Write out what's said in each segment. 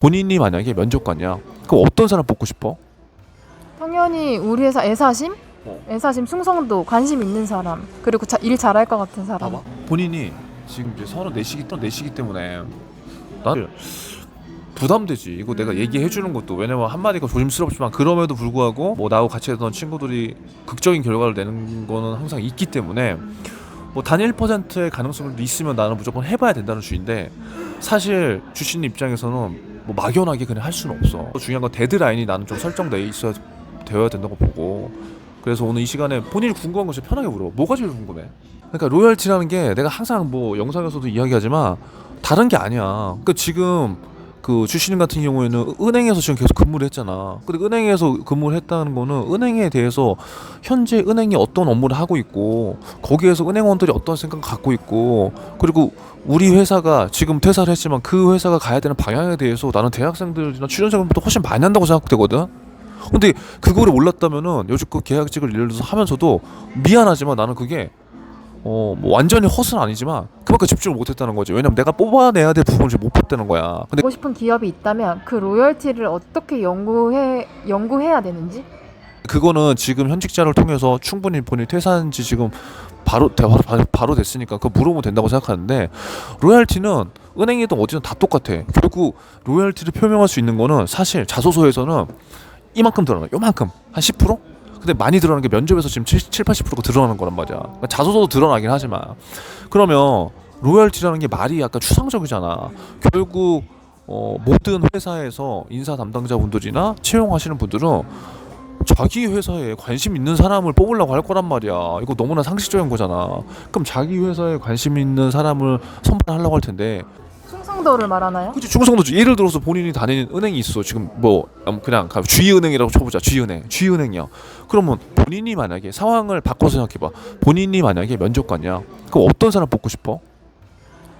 본인이 만약에 면접관이야. 그럼 어떤 사람 뽑고 싶어? 당연히 우리 회사 애사심? 어. 애사심, 충성도, 관심 있는 사람, 그리고 일 잘할 것 같은 사람. 봐봐. 본인이 지금 이제 34시기 때문에 나를 부담되지. 이거 내가 얘기해 주는 것도, 왜냐면 한마디가 조심스럽지만 그럼에도 불구하고 뭐 나하고 같이 했던 친구들이 극적인 결과를 내는 거는 항상 있기 때문에 뭐 단 1%의 가능성이 있으면 나는 무조건 해봐야 된다는 주의인데, 사실 주신 입장에서는 뭐 막연하게 그냥 할 수는 없어. 중요한 건 데드라인이 나는 좀 설정돼 있어야 되어야 된다고 보고, 그래서 오늘 이 시간에 본인이 궁금한 것을 편하게 물어. 뭐가 제일 궁금해? 그러니까 로열티라는 게 내가 항상 뭐 영상에서도 이야기하지만 다른 게 아니야. 그러니까 지금 그 주시님 같은 경우에는 은행에서 지금 계속 근무를 했잖아. 근데 은행에서 근무를 했다는 거는 은행에 대해서 현재 은행이 어떤 업무를 하고 있고, 거기에서 은행원들이 어떤 생각을 갖고 있고, 그리고 우리 회사가 지금 퇴사를 했지만 그 회사가 가야 되는 방향에 대해서 나는 대학생들이나 취준생들보다 훨씬 많이 한다고 생각되거든. 근데 그거를 몰랐다면은 여지껏 계약직을 예를 들어서 하면서도 미안하지만 나는 그게 뭐 완전히 헛은 아니지만 그만큼 집중을 못했다는 거지. 왜냐면 내가 뽑아내야 될 부분을 못 봤다는 거야. 근데 하고 싶은 기업이 있다면 그 로열티를 어떻게 연구해야 되는지? 그거는 지금 현직자를 통해서 충분히 본인이 퇴사한 지 지금 바로 됐으니까 그거 물어보면 된다고 생각하는데, 로열티는 은행이든 어디든 다 똑같아. 결국 로열티를 표명할 수 있는 거는 사실 자소서에서는 이만큼 드러나. 요만큼. 한 10%? 근데 많이 드러나는 게 면접에서 지금 80%가 드러나는 거란 말이야. 그러니까 자소서도 드러나긴 하지만, 그러면 로열티라는 게 말이 약간 추상적이잖아. 결국 모든 회사에서 인사 담당자분들이나 채용하시는 분들은 자기 회사에 관심 있는 사람을 뽑으려고 할 거란 말이야. 이거 너무나 상식적인 거잖아. 그럼 자기 회사에 관심 있는 사람을 선발하려고 할 텐데, 충성도를 말하나요? 그치, 충성도지. 예를 들어서 본인이 다니는 은행이 있어. 지금 뭐 그냥 G은행이라고 쳐보자. G은행이야. 그러면 본인이 만약에 상황을 바꿔서 생각해봐. 본인이 만약에 면접관이야. 그럼 어떤 사람 뽑고 싶어?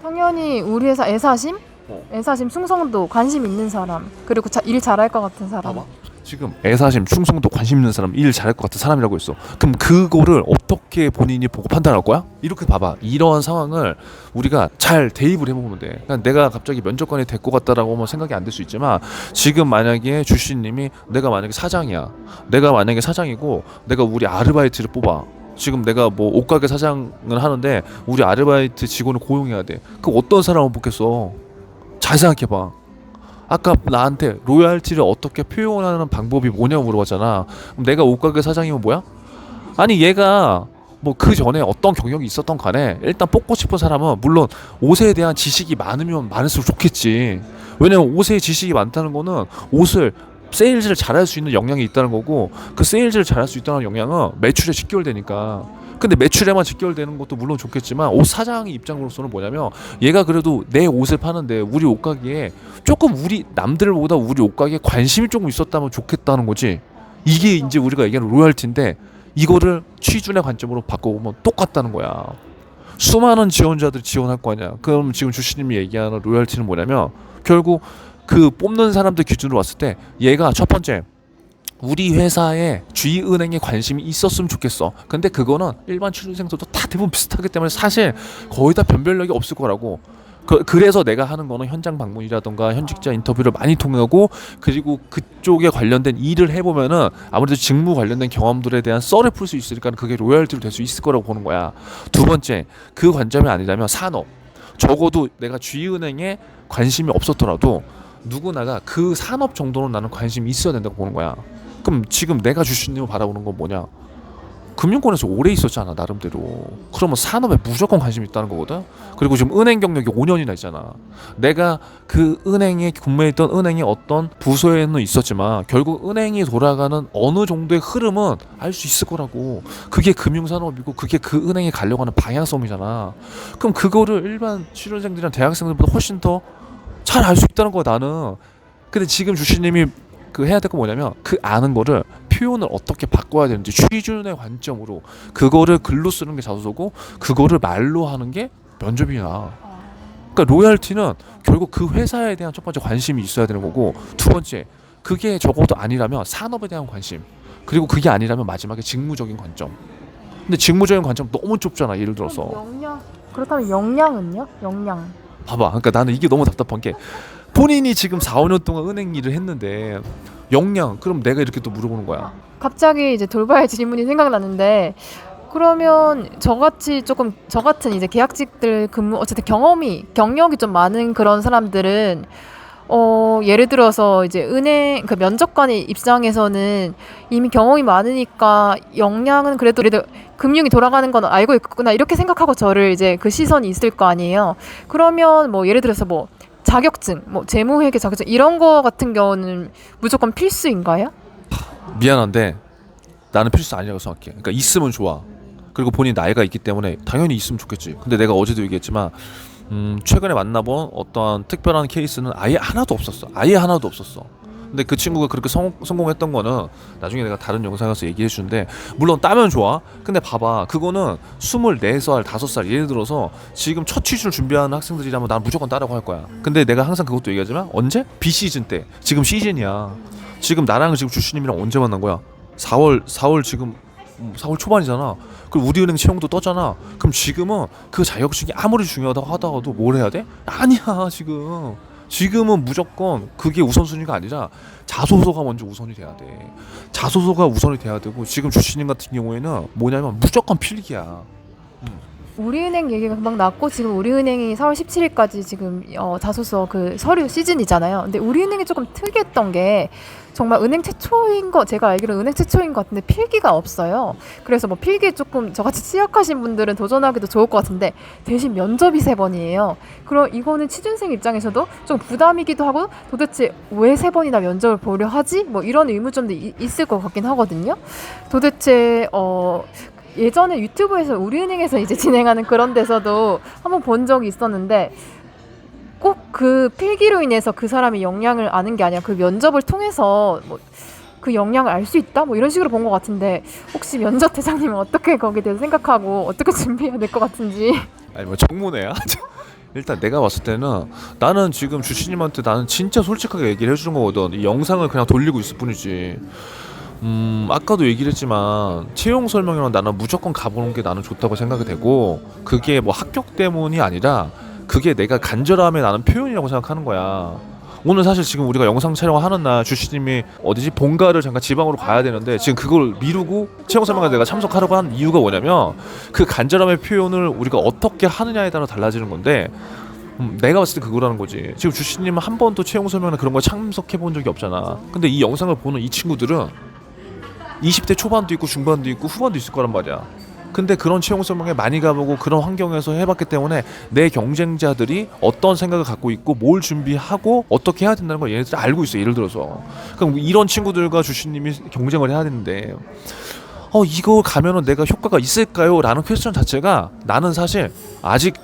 당연히 우리 회사 애사심? 어. 애사심, 충성도, 관심 있는 사람, 그리고 일 잘할 것 같은 사람. 봐봐. 지금 애사심, 충성도, 관심 있는 사람, 일 잘할 것 같은 사람이라고 했어. 그럼 그거를 어떻게 본인이 보고 판단할 거야? 이렇게 봐봐. 이러한 상황을 우리가 잘 대입을 해보면 돼. 그러니까 내가 갑자기 면접관이 될 것 같다라고 하면 생각이 안 될 수 있지만, 지금 만약에 주씨님이 내가 만약에 사장이야. 내가 만약에 사장이고 내가 우리 아르바이트를 뽑아. 지금 내가 뭐 옷가게 사장을 하는데 우리 아르바이트 직원을 고용해야 돼. 그 어떤 사람을 뽑겠어? 잘 생각해봐. 아까 나한테 로열티를 어떻게 표현하는 방법이 뭐냐고 물어봤잖아. 그럼 내가 옷가게 사장이면 뭐야? 아니 얘가 뭐 그 전에 어떤 경력이 있었던 간에 일단 뽑고 싶은 사람은 물론 옷에 대한 지식이 많으면 많을수록 좋겠지. 왜냐면 옷에 지식이 많다는 거는 옷을 세일즈를 잘할 수 있는 역량이 있다는 거고, 그 세일즈를 잘할 수 있다는 역량은 매출에 직결되니까. 근데 매출에만 직결되는 것도 물론 좋겠지만, 옷 사장의 입장으로서는 뭐냐면 얘가 그래도 내 옷을 파는데 우리 옷가게에 조금 우리 남들보다 우리 옷가게에 관심이 조금 있었다면 좋겠다는 거지. 이게 이제 우리가 얘기하는 로열티인데, 이거를 취준의 관점으로 바꿔보면 똑같다는 거야. 수많은 지원자들이 지원할 거 아니야. 그럼 지금 주시님이 얘기하는 로열티는 뭐냐면, 결국 그 뽑는 사람들 기준으로 봤을 때 얘가 첫 번째 우리 회사에 G은행에 관심이 있었으면 좋겠어. 근데 그거는 일반 취준생들도 다 대부분 비슷하기 때문에 사실 거의 다 변별력이 없을 거라고. 그래서 내가 하는 거는 현장 방문이라던가 현직자 인터뷰를 많이 통하고, 그리고 그쪽에 관련된 일을 해보면은 아무래도 직무 관련된 경험들에 대한 썰을 풀 수 있으니까 그게 로열티로 될 수 있을 거라고 보는 거야. 두 번째, 그 관점이 아니라면 산업. 적어도 내가 G은행에 관심이 없었더라도 누구나가 그 산업 정도는 나는 관심이 있어야 된다고 보는 거야. 그럼 지금 내가 주신님을 바라보는 건 뭐냐? 금융권에서 오래 있었잖아, 나름대로. 그러면 산업에 무조건 관심이 있다는 거거든. 그리고 지금 은행 경력이 5년이나 있잖아. 내가 그 은행에 근무했던 은행의 어떤 부서에는 있었지만 결국 은행이 돌아가는 어느 정도의 흐름은 알 수 있을 거라고. 그게 금융산업이고 그게 그 은행에 가려고 하는 방향성이잖아. 그럼 그거를 일반 취준생들이나 대학생들보다 훨씬 더 잘 알 수 있다는 거야, 나는. 근데 지금 주시님이 그 해야 될 거 뭐냐면, 그 아는 거를 표현을 어떻게 바꿔야 되는지 취준의 관점으로 그거를 글로 쓰는 게 자소서고, 그거를 말로 하는 게 면접이야. 그러니까 로열티는 결국 그 회사에 대한 첫 번째 관심이 있어야 되는 거고, 두 번째 그게 적어도 아니라면 산업에 대한 관심, 그리고 그게 아니라면 마지막에 직무적인 관점. 근데 직무적인 관점 너무 좁잖아. 예를 들어서 그렇다면 역량은요? 역량. 봐봐. 그러니까 나는 이게 너무 답답한 게, 본인이 지금 4, 5년 동안 은행 일을 했는데 역량 그럼 내가 이렇게 또 물어보는 거야. 갑자기 이제 돌발 질문이 생각나는데 그러면 저 같은 이제 계약직들 근무 어쨌든 경력이 좀 많은 그런 사람들은 예를 들어서 이제 은행 그 면접관의 입장에서는 이미 경험이 많으니까 역량은 그래도 금융이 돌아가는 건 알고 있구나 이렇게 생각하고 저를 이제 그 시선이 있을 거 아니에요. 그러면 뭐 예를 들어서 뭐 자격증, 뭐 재무회계 자격증 이런 거 같은 경우는 무조건 필수인가요? 미안한데 나는 필수 아니라고 생각해. 그러니까 있으면 좋아. 그리고 본인 나이가 있기 때문에 당연히 있으면 좋겠지. 근데 내가 어제도 얘기했지만 최근에 만나본 어떠한 특별한 케이스는 아예 하나도 없었어. 아예 하나도 없었어. 근데 그 친구가 그렇게 성공했던 거는 나중에 내가 다른 영상에서 얘기해 주는데 물론 따면 좋아. 근데 봐봐. 그거는 24살, 5살 예를 들어서 지금 첫 취준을 준비하는 학생들이라면 난 무조건 따라고 할 거야. 근데 내가 항상 그것도 얘기하지만 언제? 비시즌 때. 지금 시즌이야. 지금 나랑 지금 주씨님이랑 언제 만난 거야? 4월 지금 4월 초반이잖아. 그리고 우리은행 채용도 떴잖아. 그럼 지금은 그 자격증이 아무리 중요하다고 하다가도 뭘 해야 돼? 아니야 지금은 무조건 그게 우선순위가 아니라 자소서가 먼저 우선이 돼야 돼. 자소서가 우선이 돼야 되고 지금 주시님 같은 경우에는 뭐냐면 무조건 필기야. 우리은행 얘기가 금방 나왔고 지금 우리은행이 4월 17일까지 지금 자소서 그 서류 시즌이잖아요. 근데 우리은행이 조금 특이했던 게 정말 제가 알기로는 은행 최초인 것 같은데 필기가 없어요. 그래서 뭐 필기에 조금 저같이 취약하신 분들은 도전하기도 좋을 것 같은데 대신 면접이 3번이에요. 그럼 이거는 취준생 입장에서도 좀 부담이기도 하고 도대체 왜 3번이나 면접을 보려 하지? 뭐 이런 의문점도 있을 것 같긴 하거든요. 도대체 예전에 유튜브에서 우리은행에서 이제 진행하는 그런 데서도 한번 본 적이 있었는데 꼭 그 필기로 인해서 그 사람이 역량을 아는 게 아니라 그 면접을 통해서 뭐 그 역량을 알 수 있다? 뭐 이런 식으로 본 것 같은데 혹시 면접 대장님은 어떻게 거기에 대해서 생각하고 어떻게 준비해야 될 것 같은지. 아니 뭐 정모네야. 일단 내가 봤을 때는 나는 지금 주시님한테 나는 진짜 솔직하게 얘기를 해주는 거거든. 이 영상을 그냥 돌리고 있을 뿐이지. 아까도 얘기를 했지만 채용 설명회는 나는 무조건 가보는 게 나는 좋다고 생각이 되고 그게 뭐 합격 때문이 아니라 그게 내가 간절함에 나는 표현이라고 생각하는 거야. 오늘 사실 지금 우리가 영상 촬영하는 날 주시님이 어디지 본가를 잠깐 지방으로 가야 되는데 지금 그걸 미루고 채용 설명회에 내가 참석하려고 한 이유가 뭐냐면 그 간절함의 표현을 우리가 어떻게 하느냐에 따라 달라지는 건데 내가 봤을 때 그거라는 거지. 지금 주시님은 한 번도 채용 설명회 그런 거 참석해 본 적이 없잖아. 근데 이 영상을 보는 이 친구들은 20대 초반도 있고 중반도 있고 후반도 있을 거란 말이야. 근데 그런 채용 설명회 많이 가보고 그런 환경에서 해봤기 때문에 내 경쟁자들이 어떤 생각을 갖고 있고 뭘 준비하고 어떻게 해야 된다는 걸 얘네들이 알고 있어. 예를 들어서 그럼 이런 친구들과 주시님이 경쟁을 해야 되는데 이거 가면은 내가 효과가 있을까요? 라는 퀘스천 자체가 나는 사실 아직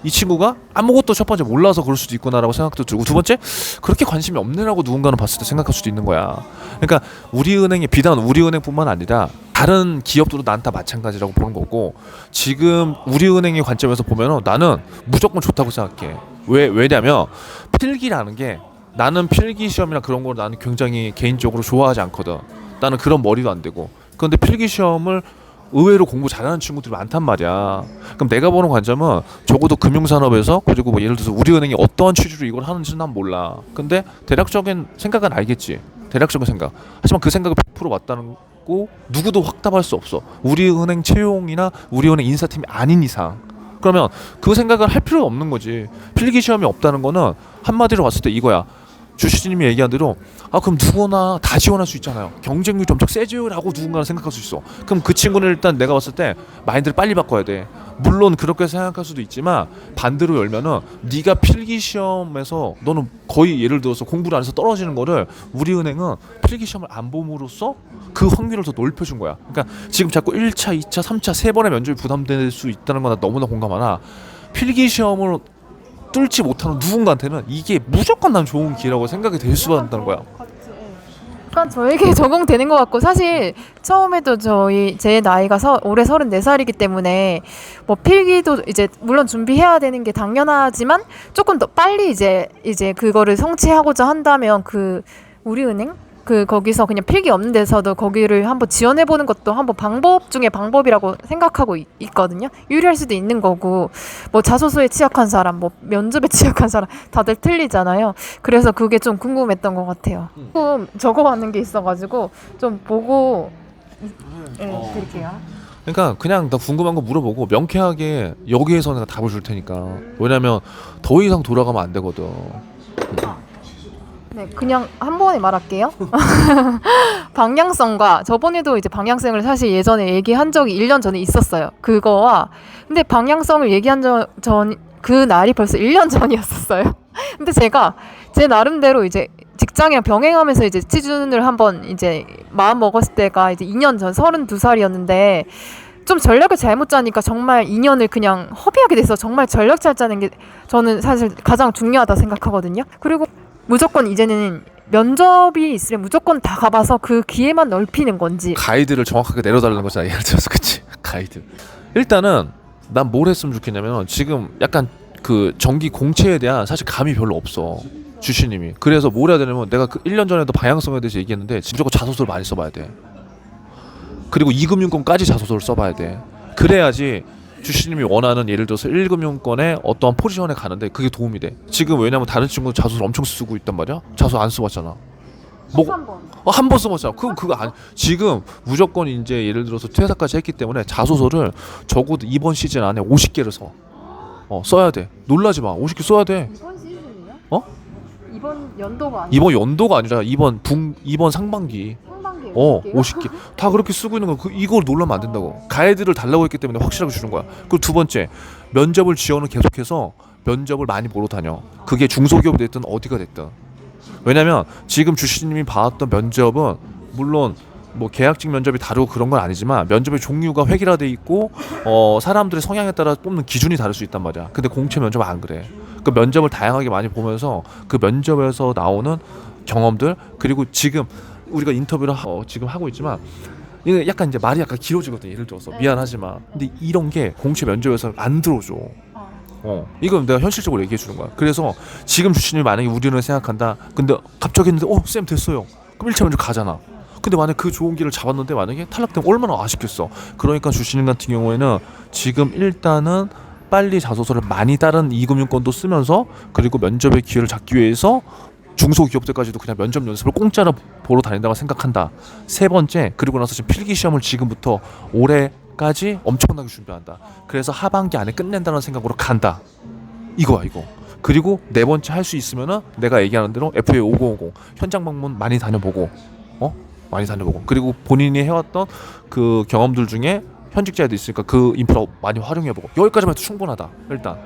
이 친구가 아무것도 첫 번째 몰라서 그럴 수도 있구나라고 생각도 들고 두 번째 그렇게 관심이 없네라고 누군가는 봤을 때 생각할 수도 있는 거야. 그러니까 우리은행이 비단 우리은행뿐만 아니라 다른 기업들도 난 다 마찬가지라고 보는 거고 지금 우리은행의 관점에서 보면은 나는 무조건 좋다고 생각해. 왜냐면 필기라는 게 나는 필기 시험이나 그런 걸 나는 굉장히 개인적으로 좋아하지 않거든. 나는 그런 머리도 안 되고. 그런데 필기 시험을 의외로 공부 잘하는 친구들이 많단 말이야. 그럼 내가 보는 관점은 적어도 금융산업에서 그리고 뭐 예를 들어서 우리은행이 어떠한 취지로 이걸 하는지는 난 몰라. 근데 대략적인 생각은 알겠지. 대략적인 생각. 하지만 그 생각이 100% 맞다는 거 누구도 확답할 수 없어. 우리은행 채용이나 우리은행 인사팀이 아닌 이상. 그러면 그 생각을 할 필요가 없는 거지. 필기 시험이 없다는 거는 한마디로 봤을 때 이거야. 주시님이 얘기한 대로 그럼 누구나 다 지원할 수 있잖아요. 경쟁률이 엄청 세죠라고 누군가는 생각할 수 있어. 그럼 그 친구는 일단 내가 봤을 때 마인드를 빨리 바꿔야 돼. 물론 그렇게 생각할 수도 있지만 반대로 열면은 네가 필기 시험에서 너는 거의 예를 들어서 공부를 안 해서 떨어지는 거를 우리은행은 필기 시험을 안 봄으로써 그 확률을 더 넓혀준 거야. 그러니까 지금 자꾸 1차, 2차, 3차 3번의 면접이 부담될 수 있다는 건 나 너무나 공감하나 필기 시험을 뚫지 못하는 누군가한테는 이게 무조건 난 좋은 기회라고 생각이 될 수가 있다는 거야. 약간 저에게 적용되는 것 같고 사실 처음에도 제 나이가 올해 34살이기 때문에 뭐 필기도 이제 물론 준비해야 되는 게 당연하지만 조금 더 빨리 이제 그거를 성취하고자 한다면 그 우리은행 거기서 그냥 필기 없는 데서도 거기를 한번 지원해 보는 것도 한번 방법 중에 방법이라고 생각하고 있거든요. 유리할 수도 있는 거고 뭐 자소서에 취약한 사람, 뭐 면접에 취약한 사람 다들 틀리잖아요. 그래서 그게 좀 궁금했던 것 같아요. 조금 적어왔는 게 있어가지고 좀 보고 드릴게요. 그러니까 그냥 나 궁금한 거 물어보고 명쾌하게 여기에서 내가 답을 줄 테니까. 왜냐면 더 이상 돌아가면 안 되거든. 네, 그냥 한 번에 말할게요. 방향성과 저번에도 이제 방향성을 사실 예전에 얘기한 적이 1년 전에 있었어요. 그거와 근데 방향성을 얘기한 그 날이 벌써 1년 전이었었어요. 근데 제가 제 나름대로 이제 직장이랑 병행하면서 이제 취준을 한번 이제 마음 먹었을 때가 이제 2년 전 32살이었는데 좀 전략을 잘못 짜니까 정말 2년을 그냥 허비하게 돼서 정말 전략 잘 짜는 게 저는 사실 가장 중요하다 생각하거든요. 그리고 무조건 이제는 면접이 있으면 무조건 다 가봐서 그 기회만 넓히는 건지 가이드를 정확하게 내려달라는 거잖아. 예를 들어서 그치? 가이드. 일단은 난 뭘 했으면 좋겠냐면 지금 약간 그 정기 공채에 대한 사실 감이 별로 없어. 주시님이. 그래서 뭘 해야 되냐면 내가 그 1년 전에도 방향성에 대해서 얘기했는데 무조건 자소서를 많이 써봐야 돼. 그리고 2금융권까지 자소서를 써봐야 돼. 그래야지 주시님이 원하는 예를 들어서 1금융권의 어떠한 포지션에 가는데 그게 도움이 돼. 지금 왜냐면 다른 친구는 자소서를 엄청 쓰고 있단 말이야. 자소서 안 써봤잖아. 뭐 한 번 써봤잖아. 그거 아니. 지금 무조건 이제 예를 들어서 퇴사까지 했기 때문에 자소서를 적어도 이번 시즌 안에 50개를 써. 써야 돼. 놀라지 마. 50개 써야 돼. 이번 시즌이요? 어? 이번 연도가 아니라 이번 연도가 아니라 이번 상반기. 상반기에 50개 다 그렇게 쓰고 있는 거. 이걸 놀라면 안 된다고. 가이드를 달라고 했기 때문에 확실하게 주는 거야. 그리고 두 번째, 면접을 지원을 계속해서 면접을 많이 보러 다녀. 그게 중소기업이 됐든 어디가 됐든. 왜냐면 지금 주시님이 봐왔던 면접은 물론 뭐 계약직 면접이 다르고 그런 건 아니지만 면접의 종류가 획일화돼 있고 사람들의 성향에 따라 뽑는 기준이 다를 수 있단 말이야. 근데 공채 면접은 안 그래. 그 면접을 다양하게 많이 보면서 그 면접에서 나오는 경험들, 그리고 지금 우리가 인터뷰를 지금 하고 있지만 이게 약간 이제 말이 약간 길어지거든. 예를 들어서 미안하지만 근데 이런 게 공채 면접에서 안 들어줘. 이건 내가 현실적으로 얘기해 주는 거야. 그래서 지금 주시님이 만약에 우리는 생각한다. 근데 갑자기 했는데 쌤 됐어요. 그럼 1차 면접 가잖아. 근데 만약 그 좋은 길을 잡았는데 만약에 탈락되면 얼마나 아쉽겠어. 그러니까 주시님 같은 경우에는 지금 일단은 빨리 자소서를 많이 다른 2금융권도 쓰면서 그리고 면접의 기회를 잡기 위해서 중소기업들까지도 그냥 면접 연습을 공짜로 보러 다닌다고 생각한다. 세 번째, 그리고 나서 지금 필기시험을 지금부터 올해까지 엄청나게 준비한다. 그래서 하반기 안에 끝낸다는 생각으로 간다. 이거야 이거. 그리고 네 번째 할 수 있으면은 내가 얘기하는 대로 FA 5050 현장 방문 많이 다녀보고 많이 다녀보고 그리고 본인이 해왔던 그 경험들 중에 현직자에도 있으니까 그 인프라 많이 활용해보고 여기까지만 해도 충분하다. 일단